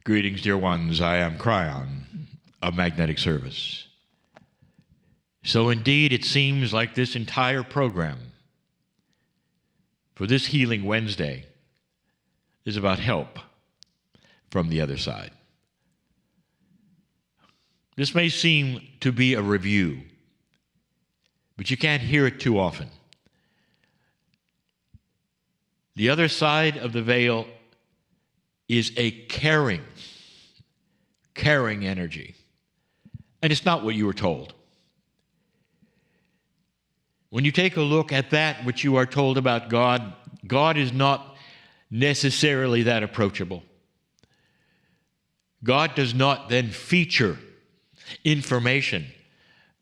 Greetings, dear ones. I am Kryon of Magnetic Service. So indeed, it seems like this entire program for this Healing Wednesday is about help from the other side. This may seem to be a review, but you can't hear it too often. The other side of the veil is a caring energy. And it's not what you were told. When you take a look at that which you are told about God, God is not necessarily that approachable. God does not then feature information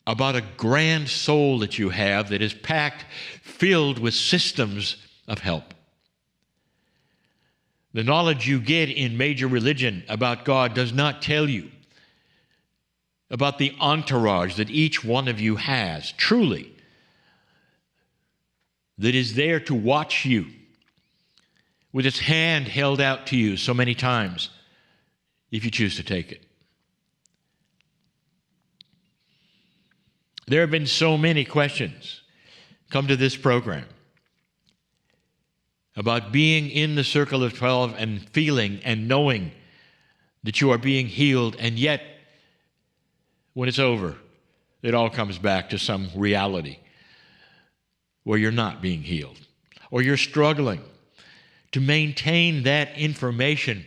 about a grand soul that you have that is packed, filled with systems of help. The knowledge you get in major religion about God does not tell you about the entourage that each one of you has, truly, that is there to watch you with its hand held out to you so many times if you choose to take it. There have been so many questions come to this program about being in the circle of 12 and feeling and knowing that you are being healed, and yet, when it's over, it all comes back to some reality where you're not being healed, or you're struggling to maintain that information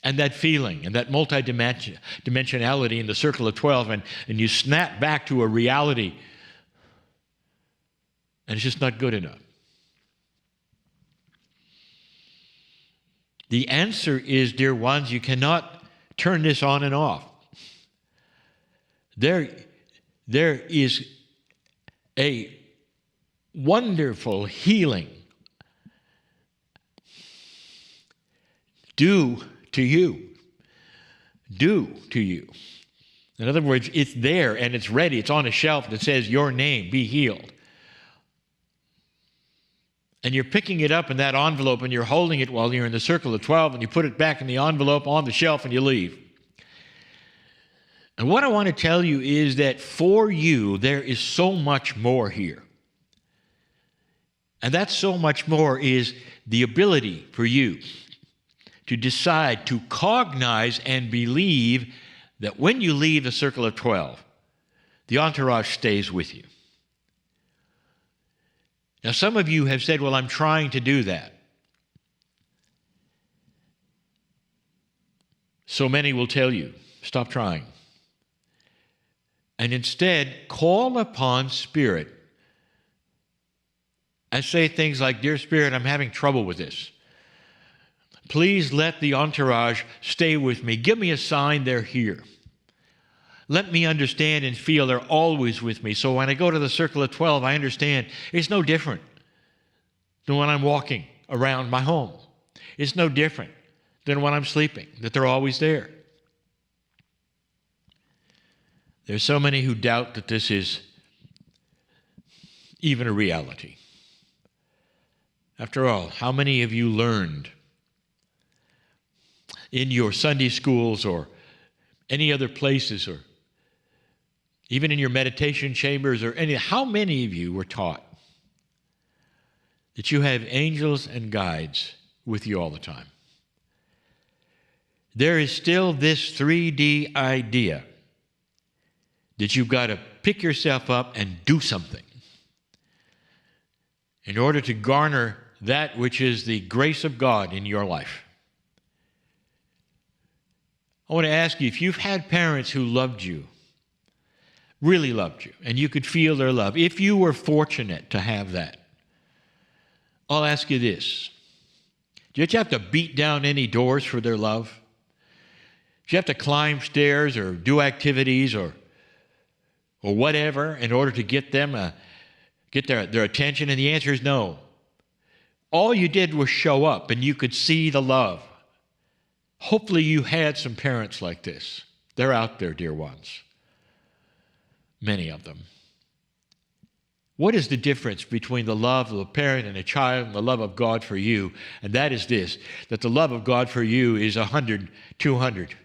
and that feeling and that multidimensionality in the circle of 12, and you snap back to a reality, and it's just not good enough. The answer is, dear ones, you cannot turn this on and off. There is a wonderful healing due to you. Due to you. In other words, it's there and it's ready. It's on a shelf that says, your name, be healed. And you're picking it up in that envelope and you're holding it while you're in the circle of 12, and you put it back in the envelope on the shelf and you leave. And what I want to tell you is that for you, there is so much more here. And that so much more is the ability for you to decide to cognize and believe that when you leave the circle of 12, the entourage stays with you. Now, some of you have said, well, I'm trying to do that. So many will tell you, stop trying. And instead, call upon Spirit and say things like, dear Spirit, I'm having trouble with this. Please let the entourage stay with me. Give me a sign they're here. Let me understand and feel they're always with me. So when I go to the circle of 12, I understand it's no different than when I'm walking around my home. It's no different than when I'm sleeping, that they're always there. There's so many who doubt that this is even a reality. After all, how many of you learned in your Sunday schools or any other places, or even in your meditation chambers, or how many of you were taught that you have angels and guides with you all the time? There is still this 3D idea that you've got to pick yourself up and do something in order to garner that which is the grace of God in your life. I want to ask you, if you've had parents who loved you, really loved you, and you could feel their love, if you were fortunate to have that, I'll ask you this. Did you have to beat down any doors for their love? Did you have to climb stairs or do activities or whatever in order to get them, get their attention? And the answer is no. All you did was show up and you could see the love. Hopefully you had some parents like this. They're out there, dear ones. Many of them. What is the difference between the love of a parent and a child and the love of God for you? And that is this, that the love of God for you is 100, 200,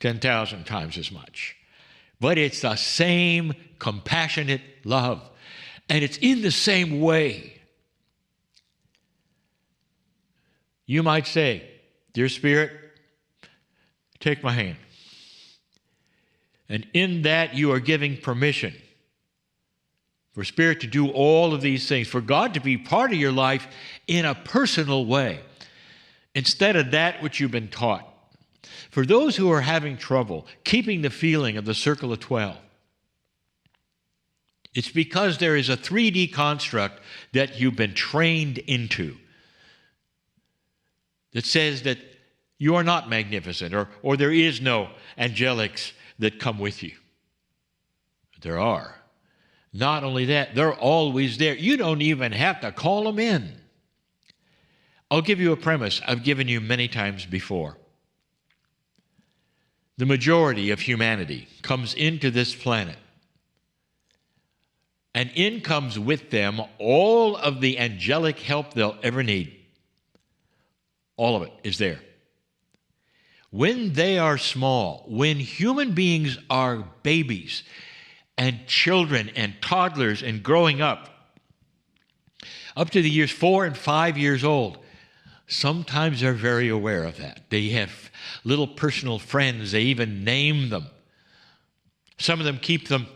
10,000 times as much. But it's the same compassionate love. And it's in the same way. You might say, "Dear Spirit, take my hand." And in that you are giving permission for Spirit to do all of these things, for God to be part of your life in a personal way, instead of that which you've been taught. For those who are having trouble keeping the feeling of the circle of 12, it's because there is a 3D construct that you've been trained into that says that you are not magnificent, or there is no angelics that come with you. There are. Not only that, they're always there. You don't even have to call them in. I'll give you a premise I've given you many times before. The majority of humanity comes into this planet, and in comes with them all of the angelic help they'll ever need. All of it is there. When they are small, when human beings are babies and children and toddlers and growing up to the years 4 and 5 years old, sometimes they're very aware of that. They have little personal friends. They even name them. Some of them keep them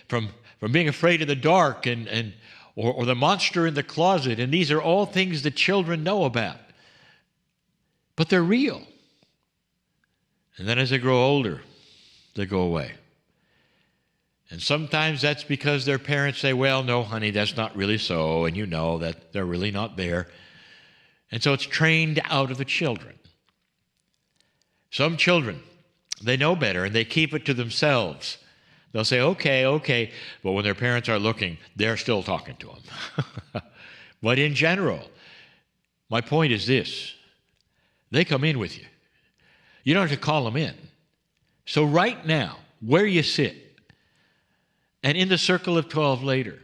from being afraid of the dark or the monster in the closet. And these are all things that children know about. But they're real. And then as they grow older, they go away. And sometimes that's because their parents say, "Well, no, honey, that's not really so." And you know that they're really not there. And so it's trained out of the children. Some children, they know better and they keep it to themselves. They'll say, okay. But when their parents are looking, they're still talking to them. But in general, my point is this. They come in with you. You don't have to call them in. So right now, where you sit, and in the circle of 12 later,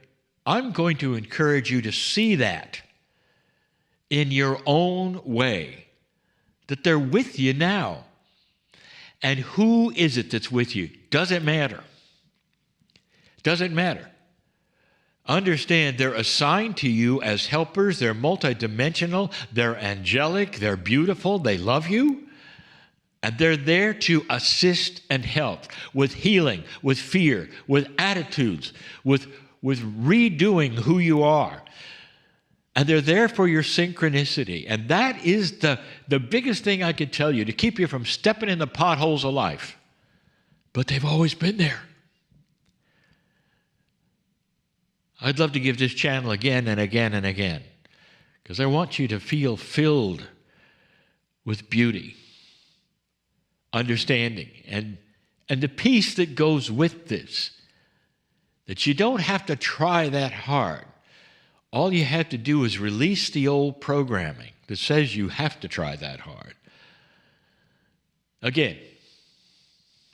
I'm going to encourage you to see that in your own way, that they're with you now. And who is it that's with you? Doesn't matter. Doesn't matter. Understand they're assigned to you as helpers. They're multidimensional. They're angelic. They're beautiful. They love you. And they're there to assist and help with healing, with fear, with attitudes, with redoing who you are. And they're there for your synchronicity. And that is the biggest thing I could tell you to keep you from stepping in the potholes of life. But they've always been there. I'd love to give this channel again and again and again, because I want you to feel filled with beauty, understanding, and the peace that goes with this, that you don't have to try that hard. All you have to do is release the old programming that says you have to try that hard. Again,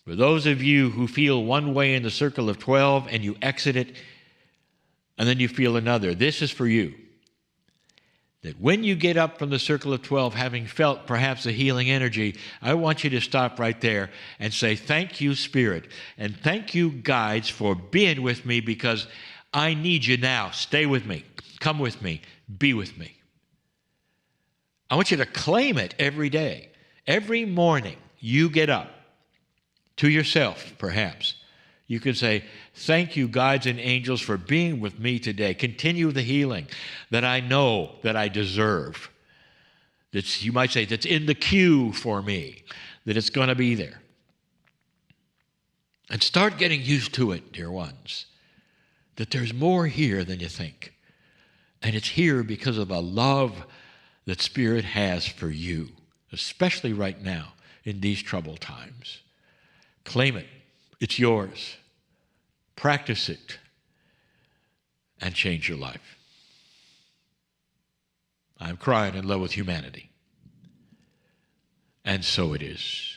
for those of you who feel one way in the circle of 12 and you exit it, and then you feel another, this is for you. That when you get up from the circle of 12, having felt perhaps a healing energy, I want you to stop right there and say, "Thank you, Spirit, and thank you, guides, for being with me, because I need you now. Stay with me. Come with me. Be with me." I want you to claim it every day. Every morning you get up, to yourself perhaps, you can say, "Thank you, guides and angels, for being with me today. Continue the healing that I know that I deserve." That's, you might say, that's in the queue for me, that it's going to be there. And start getting used to it, dear ones, that there's more here than you think. And it's here because of a love that Spirit has for you, especially right now in these troubled times. Claim it. It's yours. Practice it and change your life. I'm Kryon in love with humanity. And so it is.